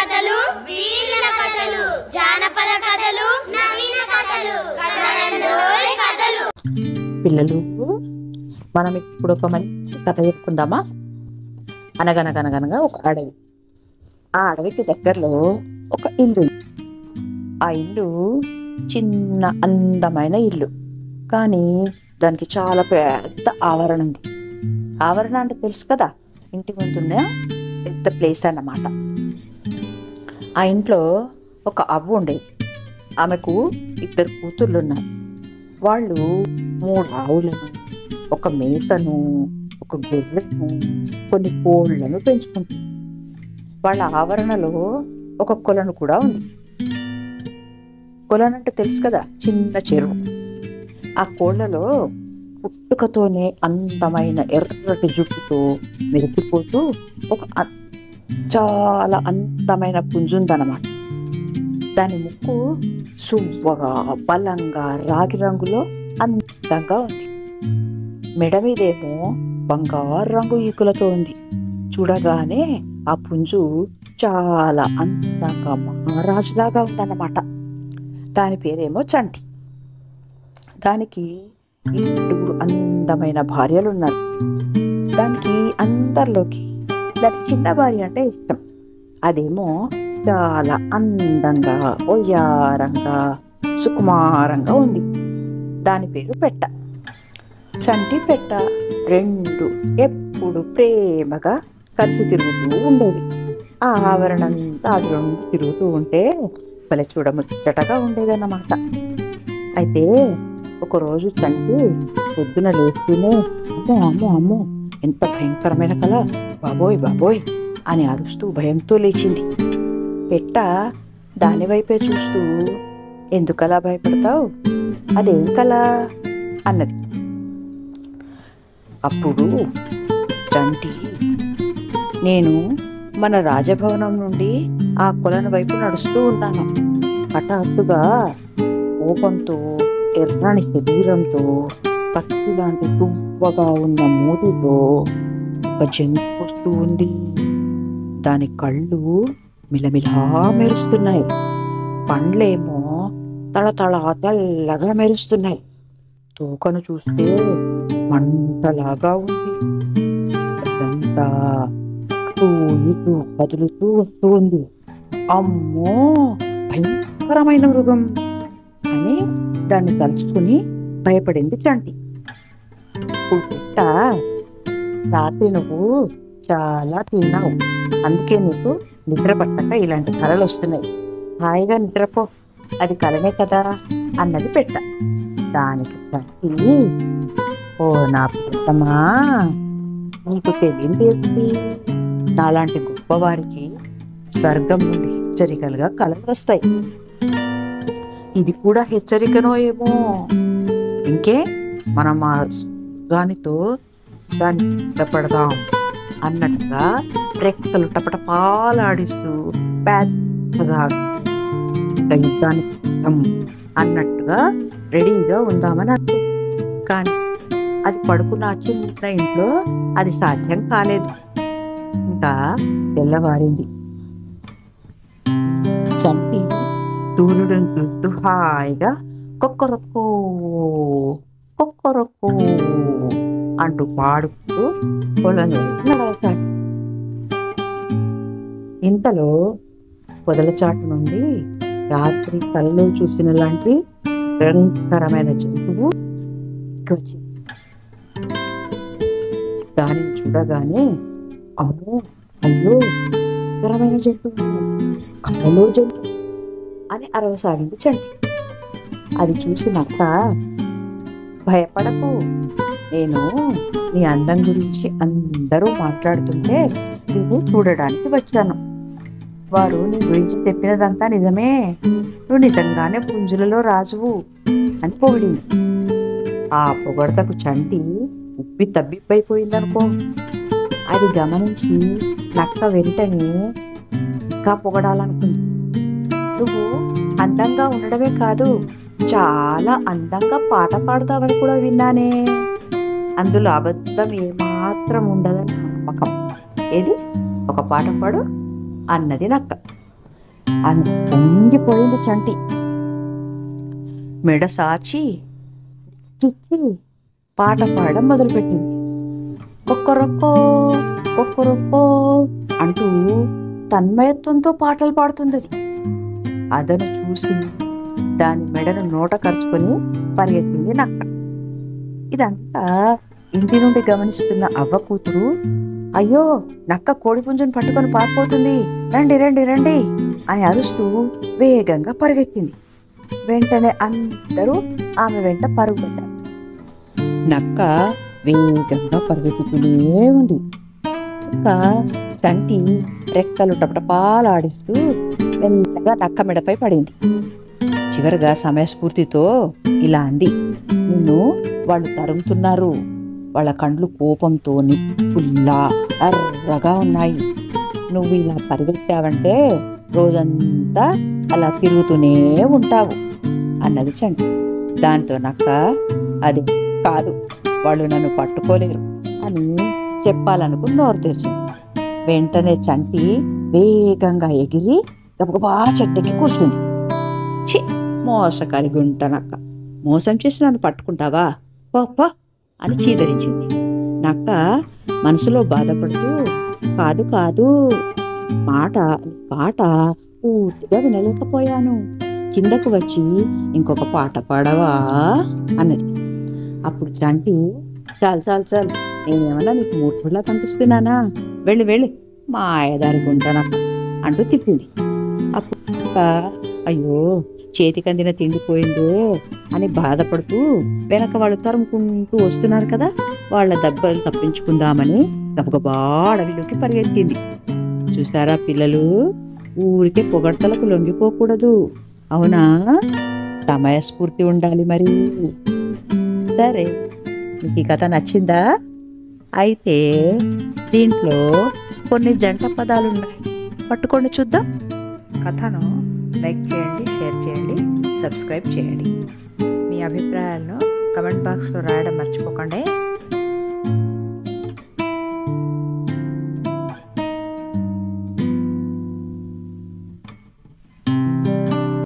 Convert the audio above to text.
కథలు, వీరుల కథలు, జానపద కథలు, నవీన కథలు, కథలు. పిల్లలు, మనం ఇప్పుడు ఒక మంచి కథ చెప్పుకుందామా? అనగనగనగనగా ఒక అడవి. ఆ అడవికి దగ్గరలో ఒక ఇల్లు. ఆ ఇల్లు చిన్న అందమైన ఇల్లు, కానీ దానికి చాలా పెద్ద ఆవరణ ఉంది. ఆవరణ అంటే తెలుసు కదా, ఇంటి ముందున్న పెద్ద ప్లేస్ అన్నమాట. ఆ ఇంట్లో ఒక అవ్వ ఉండేది. ఆమెకు 2 కూతుర్లు ఉన్నారు. వాళ్ళు 3 ఆవులను, ఒక మేకను, ఒక గొర్రెను, కొన్ని కోళ్లను పెంచుకుంటారు. వాళ్ళ ఆవరణలో ఒక కొలను కూడా ఉంది. కొలను అంటే తెలుసు కదా, చిన్న చెరువు. ఆ కోళ్లలో పుట్టుకతోనే అందమైన ఎర్రటి జుట్టుతో మెరిసిపోతూ ఒక చాలా అందమైన పుంజుందన్నమాట. దాని ముక్కు సువ్వగా, బలంగా, రాగి రంగులో అందంగా ఉంది. మెడ మీదేమో బంగారు రంగు ఈకులతో ఉంది. చూడగానే ఆ పుంజు చాలా అందంగా మహారాజులాగా ఉందన్నమాట. దాని పేరేమో చంటి. దానికి 2 అందమైన భార్యలు ఉన్నారు. దానికి అందరిలోకి దాని చిన్న భార్య అంటే ఇష్టం. అదేమో చాలా అందంగా, ఒయ్యారంగా, సుకుమారంగా ఉంది. దాని పేరు పెట్ట. చంటి, పెట్ట 2 ఎప్పుడు ప్రేమగా కలిసి తిరుగుతూ ఉండేవి. ఆ ఆవరణ అంతా అది 2 తిరుగుతూ ఉంటే భలే చూడముచ్చటగా ఉండేదన్నమాట. అయితే ఒకరోజు చంటి పొద్దున లేస్తూనే, అమ్మో అమ్మో అమ్మో, ఎంత భయంకరమైన కల, బాబోయ్ బాబోయ్ అని అరుస్తూ భయంతో లేచింది. పెట్ట దాని వైపే చూస్తూ, ఎందుకలా భయపడతావు, అదేం కల అన్నది. అప్పుడు చంటి, నేను మన రాజభవనం నుండి ఆ కొలను వైపు నడుస్తూ ఉన్నాను. హఠాత్తుగా కోపంతో, ఎర్రని శరీరంతో, కత్తి లాంటి దువ్వగా ఉన్న మూతితో ఒక జంతువు వస్తూ ఉంది. దాని కళ్ళు మిలమిలా మెరుస్తున్నాయి. పండ్లేమో తళతళ తెల్లగా మెరుస్తున్నాయి. తోకను చూస్తే మంటలాగా ఉంది. అదంతా అటూ ఇటూ కదులుతూ వస్తూ ఉంది. అమ్మో, భయంకరమైన మృగం అని దాన్ని తలుచుకుని భయపడింది చంటి. ఇప్పుడు పెట్ట, రాత్రి నువ్వు చాలా తిన్నావు, అందుకే నీకు నిద్ర పట్టక ఇలాంటి కలలు వస్తున్నాయి. హాయిగా నిద్రపో, అది కలనే కదా అన్నది పెట్ట. దానికి చంటి, ఓ నా ప్రియతమా, నీకు తెలియంది ఏమిటి? నాలాంటి గొప్పవారికి స్వర్గం నుండి హెచ్చరికలుగా కలలు వస్తాయి. ఇది కూడా హెచ్చరికనో ఏమో. ఇంకే, మనం ఆ దానితో దాన్ని ఇష్టపడదాం అన్నట్టుగా రెక్కలు టపటపాలాడిస్తూ పెద్దగా యుద్ధానికి అన్నట్టుగా రెడీగా ఉందామని అనుకో. కానీ అది పడుకున్న చిన్న ఇంట్లో అది సాధ్యం కాలేదు. ఇంకా తెల్లవారింది. చంటి సూర్యుడిని చూస్తూ హాయిగా కొక్కరొక్కో కొక్కరొక్కో అంటూ పాడుతూ పొలంలో నడవసాడు. ఇంతలో పొదల చాటు నుండి రాత్రి కలలో చూసిన లాంటి భయంకరమైన జంతువు వచ్చింది. దానిని చూడగానే, అమ్మో అయ్యో, భయంకరమైన జంతువు, కలలో జంతువు అని అరవసాగింది చంటి. అది చూసినాక, భయపడకు, నేను నీ అందం గురించి అందరూ మాట్లాడుతుంటే నిన్ను చూడడానికి వచ్చాను. వారు నీ గురించి చెప్పినదంతా నిజమే, నువ్వు నిజంగానే పుంజులలో రాజువు అని పొగిడింది. ఆ పొగడతకు చంటి ఉబ్బి తబ్బిబ్బైపోయిందనుకో. అది గమనించి నక్క వెంటనే ఇంకా పొగడాలనుకుంది. నువ్వు అందంగా ఉండడమే కాదు, చాలా అందంగా పాట పాడుతావని కూడా విన్నానే. అందులో అబద్ధం ఏమాత్రం ఉండదని నమ్మకం. ఏది, ఒక పాట పాడు అన్నది నక్క. అని పొంగిపోయింది చంటి. మెడ సాచి కిక్కి పాట పాడడం మొదలుపెట్టింది. కొక్కరొక్కో కొక్కరొక్కో అంటూ తన్మయత్వంతో పాటలు పాడుతుంది. అదను చూసి దాని మెడను నోట కరుచుకొని పరిగెత్తింది నక్క. ఇదంతా ఇంటి నుండి గమనిస్తున్న అవ్వ కూతురు, అయ్యో నక్క కోడిపుంజును పట్టుకొని పారిపోతుంది, రండి రండి రండి అని అరుస్తూ వేగంగా పరిగెత్తింది. వెంటనే అందరూ ఆమె వెంట పరుగు పెట్టారు. నక్క వేగంగా పరిగెత్తుతూనే ఉంది. ఇంకా చంటి రెక్కలు టపటపాలాడిస్తూ మెల్లగా నక్క మెడపై పడింది. చివరిగా సమయస్ఫూర్తితో ఇలా అంది, నిన్ను వాళ్ళు తరుముతున్నారు. వాళ్ళ కండ్లు కోపంతో నిప్పుల్లా ఎర్రగా ఉన్నాయి. నువ్వు ఇలా పరిగెత్తావంటే రోజంతా అలా తిరుగుతూనే ఉంటావు అన్నది చంటి. దాంతో నక్క, అది కాదు, వాళ్ళు నన్ను పట్టుకోలేరు అని చెప్పాలనుకుని నోరు తెరిచింది. వెంటనే చంటి వేగంగా ఎగిరి గబగబా చెట్టెక్కి కూర్చుంది. ఛీ, మోసకారి గుంట నక్క, మోసం చేసి నన్ను పట్టుకుంటావా, పో అని చీదరించింది. నక్క మనసులో బాధపడుతూ, కాదు కాదు, పాట పూర్తిగా వినలేకపోయాను, కిందకు వచ్చి ఇంకొక పాట పాడవా అన్నది. అప్పుడు చంటి, చాలు చాలు చాలు, నేనేమన్నా నీకు మూర్ఖుడిలా కనిపిస్తున్నానా, వెళ్ళి వెళ్ళి మాయదారి గుంటనక్క అంటూ తిప్పింది. అప్పుడు అయ్యో చేతికందిన తిండిపోయిందే అని బాధపడుతూ వెనక వాళ్ళు తరుముకుంటూ వస్తున్నారు కదా, వాళ్ళ దెబ్బలు తప్పించుకుందామని గబగబా అడవిలోకి పరిగెత్తింది. చూసారా పిల్లలు, ఊరికే పొగడ్తలకు లొంగిపోకూడదు, అవునా, సమయస్ఫూర్తి ఉండాలి మరి. సరే, మీకు ఈ కథ నచ్చిందా? అయితే దీంట్లో కొన్ని జంట పదాలున్నాయి, పట్టుకొని చూద్దాం. కథను లైక్ చేయండి, షేర్ చేయండి, సబ్స్క్రైబ్ చేయండి. మీ అభిప్రాయాలను కమెంట్ బాక్స్లో రాయడం మర్చిపోకండి.